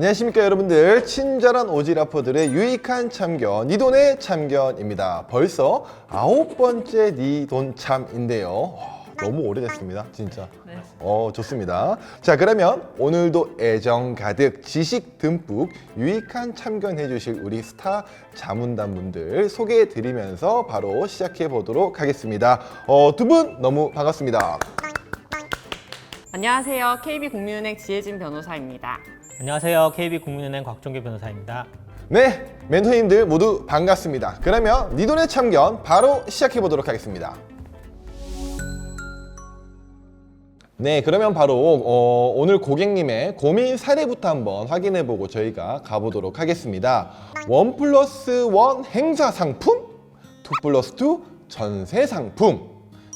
안녕하십니까 여러분들. 친절한 오지라퍼들의 유익한 참견, 니돈의 참견입니다. 벌써 9번째 니돈참인데요. 너무 오래됐습니다 진짜. 네. 좋습니다. 자, 그러면 오늘도 애정 가득 지식 듬뿍 유익한 참견해 주실 우리 스타 자문단 분들 소개해 드리면서 바로 시작해 보도록 하겠습니다. 두 분 너무 반갑습니다. 안녕하세요. KB국민은행 지혜진 변호사입니다. 안녕하세요. KB국민은행 곽종규 변호사입니다. 네, 멘토님들 모두 반갑습니다. 그러면 니돈의 참견 바로 시작해 보도록 하겠습니다. 네, 그러면 바로 오늘 고객님의 고민 사례부터 한번 확인해 보고 저희가 가보도록 하겠습니다. 1+1 행사 상품, 2+2 전세 상품,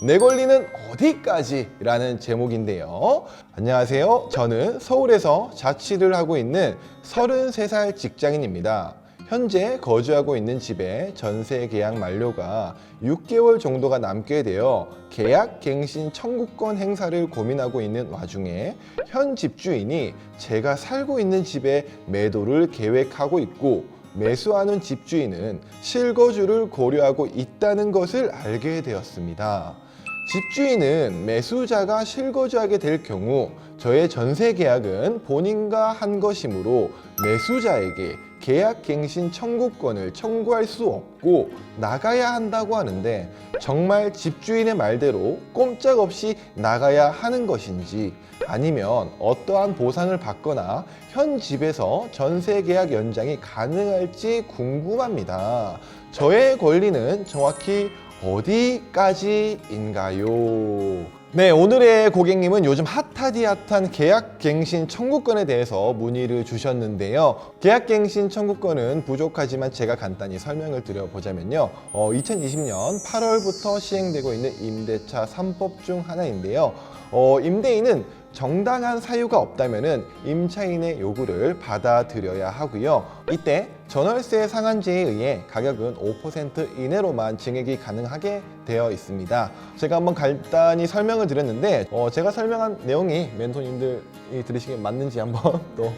내 권리는 어디까지? 라는 제목인데요. 안녕하세요. 저는 서울에서 자취를 하고 있는 33살 직장인입니다. 현재 거주하고 있는 집에 전세 계약 만료가 6개월 정도가 남게 되어 계약 갱신 청구권 행사를 고민하고 있는 와중에 현 집주인이 제가 살고 있는 집에 매도를 계획하고 있고 매수하는 집주인은 실거주를 고려하고 있다는 것을 알게 되었습니다. 집주인은 매수자가 실거주하게 될 경우 저의 전세 계약은 본인과 한 것이므로 매수자에게 계약갱신 청구권을 청구할 수 없고 나가야 한다고 하는데 정말 집주인의 말대로 꼼짝없이 나가야 하는 것인지 아니면 어떠한 보상을 받거나 현 집에서 전세 계약 연장이 가능할지 궁금합니다. 저의 권리는 정확히 어디까지인가요? 네, 오늘의 고객님은 요즘 핫하디 핫한 계약갱신 청구권에 대해서 문의를 주셨는데요. 계약갱신 청구권은 부족하지만 제가 간단히 설명을 드려보자면요. 2020년 8월부터 시행되고 있는 임대차 3법 중 하나인데요. 임대인은 정당한 사유가 없다면 임차인의 요구를 받아들여야 하고요. 이때 전월세 상한제에 의해 가격은 5% 이내로만 증액이 가능하게 되어 있습니다. 제가 한번 간단히 설명을 드렸는데 제가 설명한 내용이 멘토님들이 들으시기에 맞는지 한번 또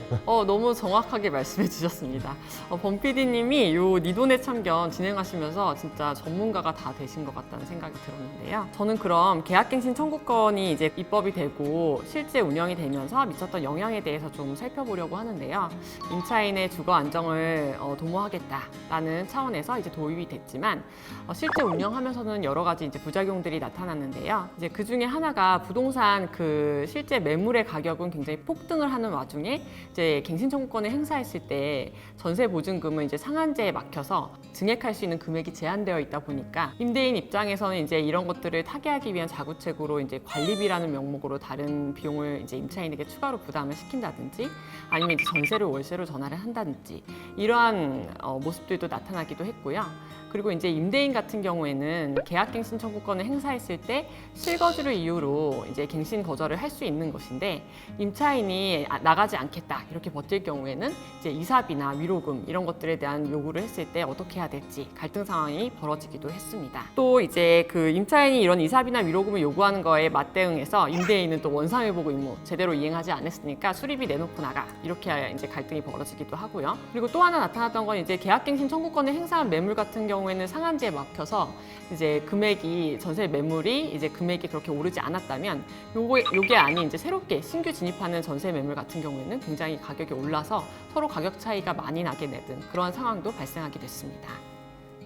너무 정확하게 말씀해 주셨습니다. 범PD님이 요 니돈의 참견 진행하시면서 진짜 전문가가 다 되신 것 같다는 생각이 들었는데요. 저는 그럼 계약갱신 청구권이 이제 입법이 되고 실제 운영이 되면서 미쳤던 영향에 대해서 좀 살펴보려고 하는데요. 임차인의 주거 안정을 도모하겠다라는 차원에서 이제 도입이 됐지만 실제 운영하면서는 여러 가지 이제 부작용들이 나타났는데요. 이제 그 중에 하나가 부동산 그 실제 매물의 가격은 굉장히 폭등을 하는 와중에 이제 갱신 청구권을 행사했을 때 전세 보증금은 이제 상한제에 막혀서 증액할 수 있는 금액이 제한되어 있다 보니까 임대인 입장에서는 이제 이런 것들을 타개하기 위한 자구책으로 이제 관리비라는 명목으로 다른 비용을 이제 임차인에게 추가로 부담을 시킨다든지 아니면 이제 전세를 월세로 전환을 한다든지 이러한 모습들도 나타나기도 했고요. 그리고 이제 임대인 같은 경우에는 계약갱신 청구권을 행사했을 때 실거주를 이유로 이제 갱신 거절을 할 수 있는 것인데 임차인이 나가지 않겠다 이렇게 버틸 경우에는 이제 이사비나 위로금 이런 것들에 대한 요구를 했을 때 어떻게 해야 될지 갈등 상황이 벌어지기도 했습니다. 또 이제 그 임차인이 이런 이사비나 위로금을 요구하는 거에 맞대응해서 임대인은 또 원상회복 의무 제대로 이행하지 않았으니까 수리비 내놓고 나가 이렇게 이제 갈등이 벌어지기도 하고요. 그리고 또 하나 나타났던 건 이제 계약갱신 청구권을 행사한 매물 같은 경우에는 상한제에 막혀서 이제 금액이 전세 매물이 이제 금액이 그렇게 오르지 않았다면 요게 아닌 이제 새롭게 신규 진입하는 전세 매물 같은 경우에는 굉장히 가격이 올라서 서로 가격 차이가 많이 나게 되는 그러한 상황도 발생하게 됐습니다.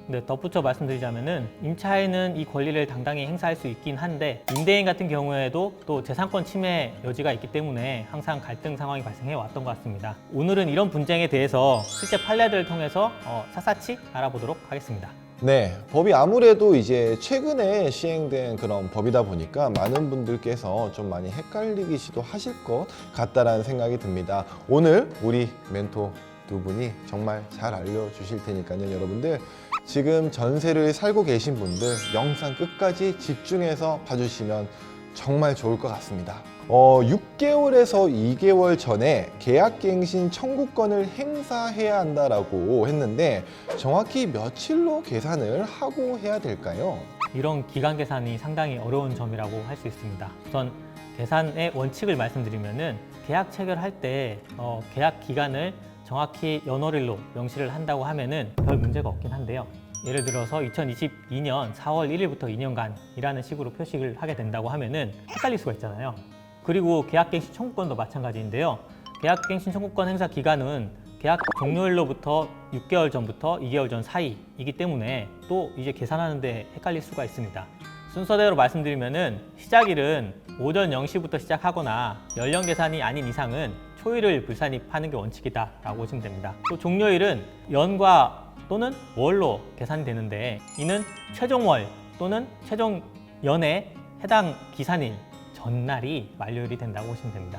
네, 덧붙여 말씀드리자면은 임차인은 이 권리를 당당히 행사할 수 있긴 한데 임대인 같은 경우에도 또 재산권 침해 여지가 있기 때문에 항상 갈등 상황이 발생해 왔던 것 같습니다. 오늘은 이런 분쟁에 대해서 실제 판례들을 통해서 샅샅이 알아보도록 하겠습니다. 네, 법이 아무래도 이제 최근에 시행된 그런 법이다 보니까 많은 분들께서 좀 많이 헷갈리기도 하실 것 같다라는 생각이 듭니다. 오늘 우리 멘토 두 분이 정말 잘 알려주실 테니까요. 여러분들 지금 전세를 살고 계신 분들 영상 끝까지 집중해서 봐주시면 정말 좋을 것 같습니다. 6개월에서 2개월 전에 계약갱신 청구권을 행사해야 한다라고 했는데 정확히 며칠로 계산을 하고 해야 될까요? 이런 기간 계산이 상당히 어려운 점이라고 할 수 있습니다. 우선 계산의 원칙을 말씀드리면은 계약 체결할 때 계약 기간을 정확히 연월일로 명시를 한다고 하면은 별 문제가 없긴 한데요. 예를 들어서 2022년 4월 1일부터 2년간이라는 식으로 표식을 하게 된다고 하면은 헷갈릴 수가 있잖아요. 그리고 계약갱신 청구권도 마찬가지인데요. 계약갱신 청구권 행사 기간은 계약 종료일로부터 6개월 전부터 2개월 전 사이이기 때문에 또 이제 계산하는데 헷갈릴 수가 있습니다. 순서대로 말씀드리면은 시작일은 오전 0시부터 시작하거나 연령 계산이 아닌 이상은 초일을 불산입하는 게 원칙이다라고 보시면 됩니다. 또 종료일은 연과 또는 월로 계산이 되는데 이는 최종월 또는 최종연에 해당 기산일 전날이 만료일이 된다고 보시면 됩니다.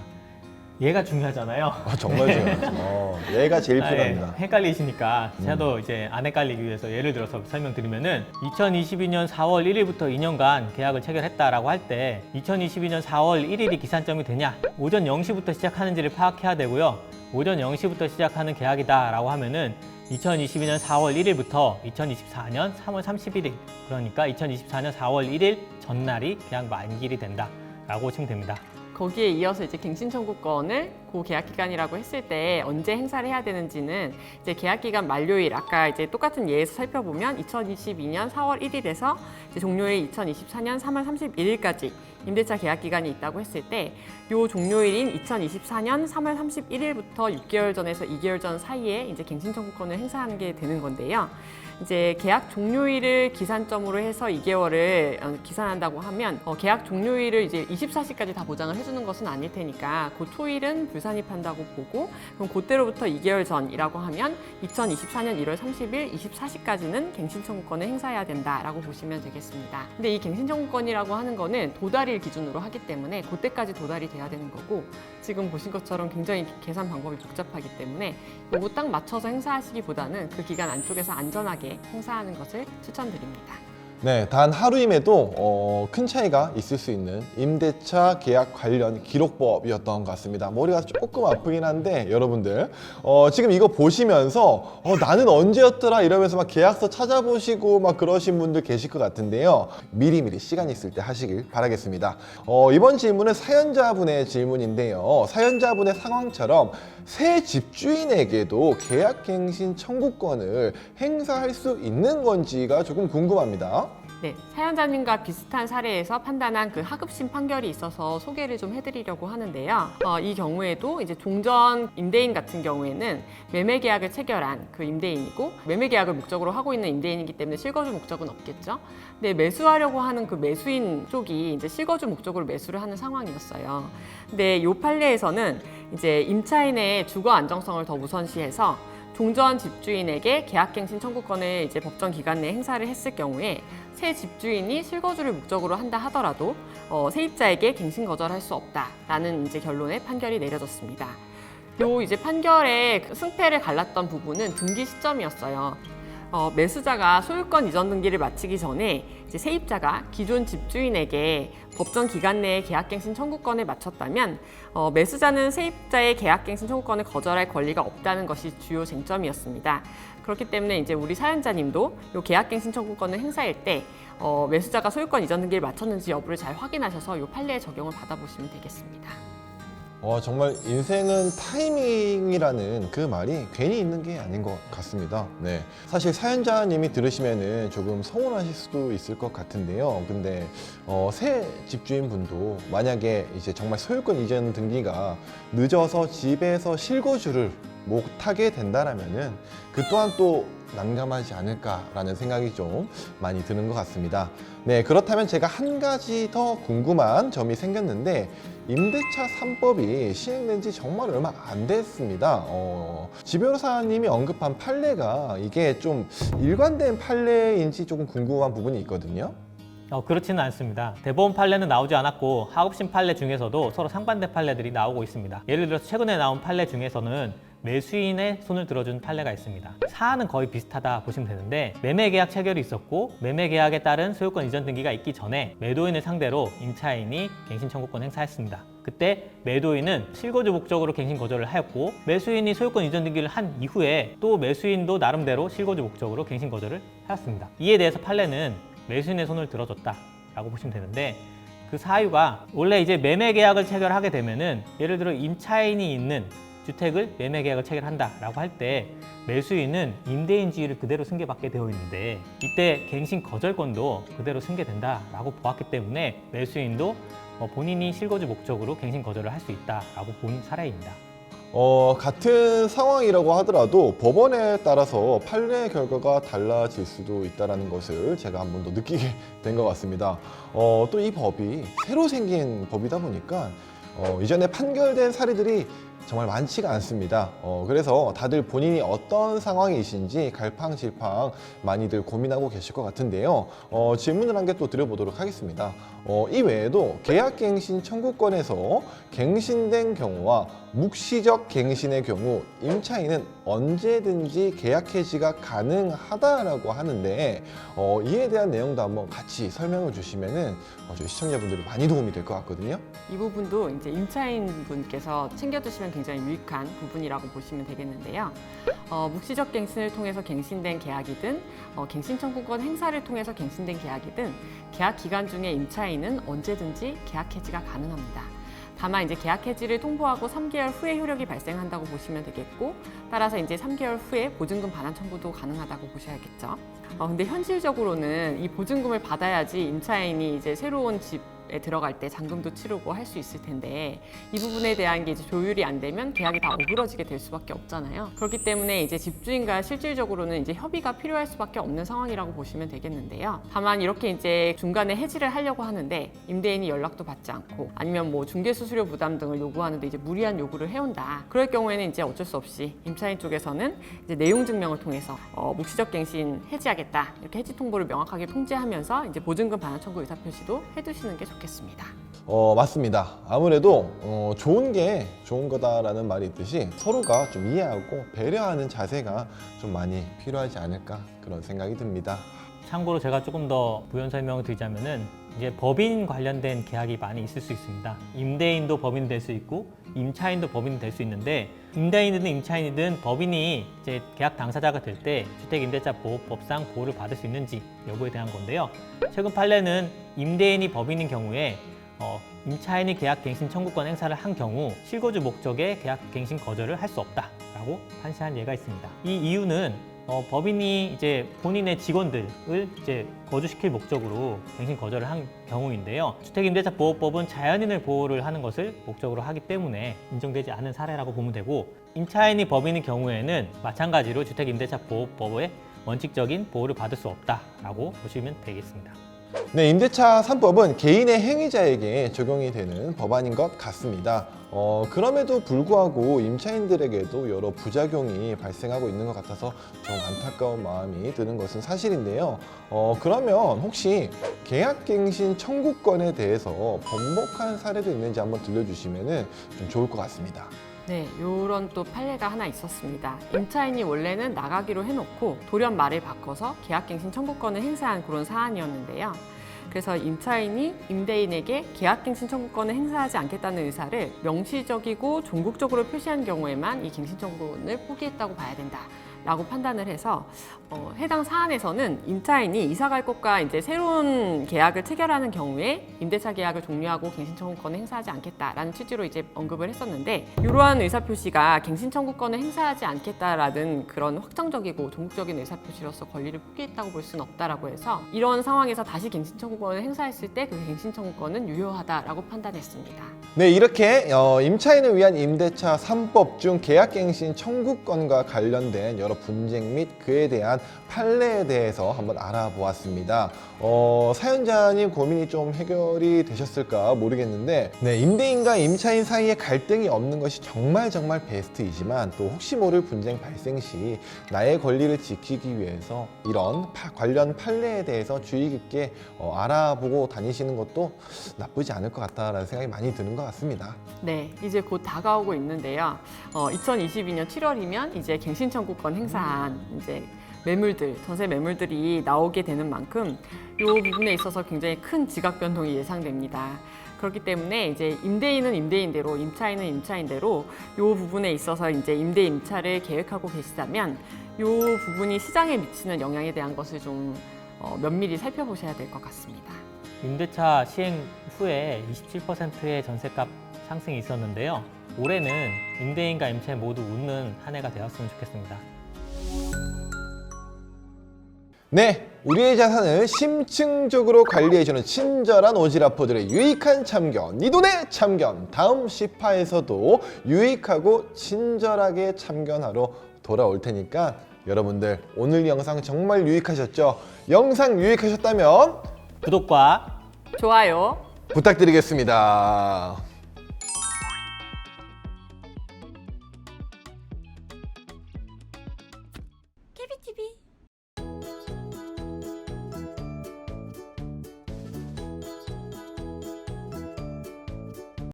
얘가 중요하잖아요. 정말 중요하죠. 얘가 제일 필요합니다. 헷갈리시니까 저도 이제 안 헷갈리기 위해서 예를 들어서 설명드리면은 2022년 4월 1일부터 2년간 계약을 체결했다라고 할 때 2022년 4월 1일이 기산점이 되냐? 오전 0시부터 시작하는지를 파악해야 되고요. 오전 0시부터 시작하는 계약이다라고 하면은 2022년 4월 1일부터 2024년 3월 31일 그러니까 2024년 4월 1일 전날이 계약 만기일이 된다라고 보시면 됩니다. 거기에 이어서 이제 갱신 청구권을 그 계약 기간이라고 했을 때 언제 행사를 해야 되는지는 이제 계약 기간 만료일 아까 이제 똑같은 예에서 살펴보면 2022년 4월 1일에서 이제 종료일 2024년 3월 31일까지 임대차 계약 기간이 있다고 했을 때 요 종료일인 2024년 3월 31일부터 6개월 전에서 2개월 전 사이에 이제 갱신 청구권을 행사하는 게 되는 건데요. 이제 계약 종료일을 기산점으로 해서 2개월을 기산한다고 하면 계약 종료일을 이제 24시까지 다 보장을 해주는 것은 아닐 테니까 그 초일은 불산입한다고 보고 그럼 그때로부터 2개월 전이라고 하면 2024년 1월 30일 24시까지는 갱신 청구권을 행사해야 된다라고 보시면 되겠습니다. 근데 이 갱신 청구권이라고 하는 거는 도달일 기준으로 하기 때문에 그때까지 도달이 돼야 되는 거고 지금 보신 것처럼 굉장히 계산 방법이 복잡하기 때문에 요거 딱 맞춰서 행사하시기보다는 그 기간 안쪽에서 안전하게 행사하는 것을 추천드립니다. 네, 단 하루임에도 큰 차이가 있을 수 있는 임대차 계약 관련 기록법이었던 것 같습니다. 머리가 조금 아프긴 한데 여러분들 지금 이거 보시면서 나는 언제였더라 이러면서 막 계약서 찾아보시고 막 그러신 분들 계실 것 같은데요. 미리미리 시간 있을 때 하시길 바라겠습니다. 이번 질문은 사연자분의 질문인데요. 사연자분의 상황처럼 새 집주인에게도 계약갱신 청구권을 행사할 수 있는 건지가 조금 궁금합니다. 네, 사연자님과 비슷한 사례에서 판단한 그 하급심 판결이 있어서 소개를 좀 해드리려고 하는데요. 이 경우에도 이제 종전 임대인 같은 경우에는 매매 계약을 체결한 그 임대인이고 매매 계약을 목적으로 하고 있는 임대인이기 때문에 실거주 목적은 없겠죠. 근데 매수하려고 하는 그 매수인 쪽이 이제 실거주 목적으로 매수를 하는 상황이었어요. 근데 이 판례에서는 이제 임차인의 주거 안정성을 더 우선시해서 종전 집주인에게 계약갱신 청구권을 이제 법정 기간 내에 행사를 했을 경우에 새 집주인이 실거주를 목적으로 한다 하더라도 세입자에게 갱신 거절할 수 없다라는 이제 결론의 판결이 내려졌습니다. 요 이제 판결의 승패를 갈랐던 부분은 등기 시점이었어요. 매수자가 소유권 이전 등기를 마치기 전에 이제 세입자가 기존 집주인에게 법정 기간 내에 계약갱신 청구권을 마쳤다면 매수자는 세입자의 계약갱신 청구권을 거절할 권리가 없다는 것이 주요 쟁점이었습니다. 그렇기 때문에 이제 우리 사연자님도 이 계약갱신 청구권을 행사할 때 매수자가 소유권 이전 등기를 마쳤는지 여부를 잘 확인하셔서 이 판례의 적용을 받아보시면 되겠습니다. 정말 인생은 타이밍이라는 그 말이 괜히 있는 게 아닌 것 같습니다. 네. 사실 사연자님이 들으시면은 조금 서운하실 수도 있을 것 같은데요. 근데 새 집주인분도 만약에 이제 정말 소유권 이전 등기가 늦어서 집에서 실거주를 못하게 된다라면은 그 또한 또 난감하지 않을까라는 생각이 좀 많이 드는 것 같습니다. 네, 그렇다면 제가 한 가지 더 궁금한 점이 생겼는데 임대차 3법이 시행된 지 정말 얼마 안 됐습니다. 지 변호사님이 언급한 판례가 이게 좀 일관된 판례인지 조금 궁금한 부분이 있거든요. 그렇지는 않습니다. 대법원 판례는 나오지 않았고 하급심 판례 중에서도 서로 상반된 판례들이 나오고 있습니다. 예를 들어서 최근에 나온 판례 중에서는 매수인의 손을 들어준 판례가 있습니다. 사안은 거의 비슷하다 보시면 되는데 매매 계약 체결이 있었고 매매 계약에 따른 소유권 이전 등기가 있기 전에 매도인을 상대로 임차인이 갱신 청구권 행사했습니다. 그때 매도인은 실거주 목적으로 갱신 거절을 하였고 매수인이 소유권 이전 등기를 한 이후에 또 매수인도 나름대로 실거주 목적으로 갱신 거절을 하였습니다. 이에 대해서 판례는 매수인의 손을 들어줬다라고 보시면 되는데 그 사유가 원래 이제 매매 계약을 체결하게 되면은 예를 들어 임차인이 있는 주택을 매매 계약을 체결한다라고 할 때 매수인은 임대인 지위를 그대로 승계받게 되어 있는데 이때 갱신 거절권도 그대로 승계된다라고 보았기 때문에 매수인도 본인이 실거주 목적으로 갱신 거절을 할 수 있다라고 본 사례입니다. 같은 상황이라고 하더라도 법원에 따라서 판례 결과가 달라질 수도 있다는 것을 제가 한 번 더 느끼게 된 것 같습니다. 또 이 법이 새로 생긴 법이다 보니까 이전에 판결된 사례들이 정말 많지가 않습니다. 그래서 다들 본인이 어떤 상황이신지 갈팡질팡 많이들 고민하고 계실 것 같은데요. 질문을 한 개 또 드려보도록 하겠습니다. 이 외에도 계약갱신 청구권에서 갱신된 경우와 묵시적 갱신의 경우 임차인은 언제든지 계약 해지가 가능하다라고 하는데 이에 대한 내용도 한번 같이 설명을 주시면은 저희 시청자분들이 많이 도움이 될 것 같거든요. 이 부분도 이제 임차인 분께서 챙겨두시면 굉장히 유익한 부분이라고 보시면 되겠는데요. 묵시적 갱신을 통해서 갱신된 계약이든 갱신 청구권 행사를 통해서 갱신된 계약이든 계약 기간 중에 임차인은 언제든지 계약 해지가 가능합니다. 다만 이제 계약 해지를 통보하고 3개월 후에 효력이 발생한다고 보시면 되겠고 따라서 이제 3개월 후에 보증금 반환 청구도 가능하다고 보셔야겠죠. 근데 현실적으로는 이 보증금을 받아야지 임차인이 이제 새로운 집에 들어갈 때 잔금도 치르고 할 수 있을 텐데 이 부분에 대한 게 이제 조율이 안 되면 계약이 다 어그러지게 될 수밖에 없잖아요. 그렇기 때문에 이제 집주인과 실질적으로는 이제 협의가 필요할 수밖에 없는 상황이라고 보시면 되겠는데요. 다만 이렇게 이제 중간에 해지를 하려고 하는데 임대인이 연락도 받지 않고 아니면 뭐 중개 수수료 부담 등을 요구하는데 이제 무리한 요구를 해온다. 그럴 경우에는 이제 어쩔 수 없이 임차인 쪽에서는 이제 내용 증명을 통해서 묵시적 갱신 해지하겠다 이렇게 해지 통보를 명확하게 통지하면서 이제 보증금 반환 청구 의사 표시도 해두시는 게 좋겠습니다. 맞습니다. 아무래도 좋은 게 좋은 거다라는 말이 있듯이 서로가 좀 이해하고 배려하는 자세가 좀 많이 필요하지 않을까 그런 생각이 듭니다. 참고로 제가 조금 더 부연 설명을 드리자면은 이제 법인 관련된 계약이 많이 있을 수 있습니다. 임대인도 법인이 될 수 있고 임차인도 법인이 될 수 있는데 임대인이든 임차인이든 법인이 이제 계약 당사자가 될 때 주택임대차보호법상 보호를 받을 수 있는지 여부에 대한 건데요. 최근 판례는 임대인이 법인인 경우에 임차인이 계약갱신 청구권 행사를 한 경우 실거주 목적의 계약갱신 거절을 할 수 없다라고 판시한 예가 있습니다. 이 이유는 법인이 이제 본인의 직원들을 이제 거주시킬 목적으로 갱신 거절을 한 경우인데요. 주택임대차보호법은 자연인을 보호를 하는 것을 목적으로 하기 때문에 인정되지 않은 사례라고 보면 되고 임차인이 법인인 경우에는 마찬가지로 주택임대차보호법의 원칙적인 보호를 받을 수 없다라고 보시면 되겠습니다. 네, 임대차 3법은 개인의 행위자에게 적용이 되는 법안인 것 같습니다. 그럼에도 불구하고 임차인들에게도 여러 부작용이 발생하고 있는 것 같아서 좀 안타까운 마음이 드는 것은 사실인데요. 그러면 혹시 계약갱신 청구권에 대해서 번복한 사례도 있는지 한번 들려주시면 좀 좋을 것 같습니다. 네, 이런 또 판례가 하나 있었습니다. 임차인이 원래는 나가기로 해놓고 돌연 말을 바꿔서 계약갱신 청구권을 행사한 그런 사안이었는데요. 그래서 임차인이 임대인에게 계약갱신 청구권을 행사하지 않겠다는 의사를 명시적이고 종국적으로 표시한 경우에만 이 갱신 청구권을 포기했다고 봐야 된다라고 판단을 해서 해당 사안에서는 임차인이 이사갈 곳과 이제 새로운 계약을 체결하는 경우에 임대차 계약을 종료하고 갱신 청구권을 행사하지 않겠다라는 취지로 이제 언급을 했었는데 이러한 의사 표시가 갱신 청구권을 행사하지 않겠다라는 그런 확정적이고 종국적인 의사 표시로서 권리를 포기했다고 볼 수는 없다라고 해서 이런 상황에서 다시 갱신 청구권을 행사했을 때 그 갱신 청구권은 유효하다라고 판단했습니다. 네, 이렇게 임차인을 위한 임대차 3법 중 계약갱신 청구권과 관련된 여러 분쟁 및 그에 대한 판례에 대해서 한번 알아보았습니다. 사연자님 고민이 좀 해결이 되셨을까 모르겠는데 네, 임대인과 임차인 사이에 갈등이 없는 것이 정말 베스트이지만 또 혹시 모를 분쟁 발생 시 나의 권리를 지키기 위해서 이런 관련 판례에 대해서 주의 깊게 알아보고 다니시는 것도 나쁘지 않을 것 같다라는 생각이 많이 드는 것 같습니다. 네, 이제 곧 다가오고 있는데요. 2022년 7월이면 이제 갱신 청구권 행사한 이제 매물들, 전세 매물들이 나오게 되는 만큼 이 부분에 있어서 굉장히 큰 지각 변동이 예상됩니다. 그렇기 때문에 이제 임대인은 임대인대로, 임차인은 임차인대로 이 부분에 있어서 이제 임대 임차를 계획하고 계시다면 이 부분이 시장에 미치는 영향에 대한 것을 좀 면밀히 살펴보셔야 될 것 같습니다. 임대차 시행 후에 27%의 전세값 상승이 있었는데요. 올해는 임대인과 임차인 모두 웃는 한 해가 되었으면 좋겠습니다. 네, 우리의 자산을 심층적으로 관리해주는 친절한 오지라퍼들의 유익한 참견, 니돈의 참견. 다음 10화에서도 유익하고 친절하게 참견하러 돌아올 테니까 여러분들 오늘 영상 정말 유익하셨죠? 영상 유익하셨다면 구독과 좋아요. 부탁드리겠습니다.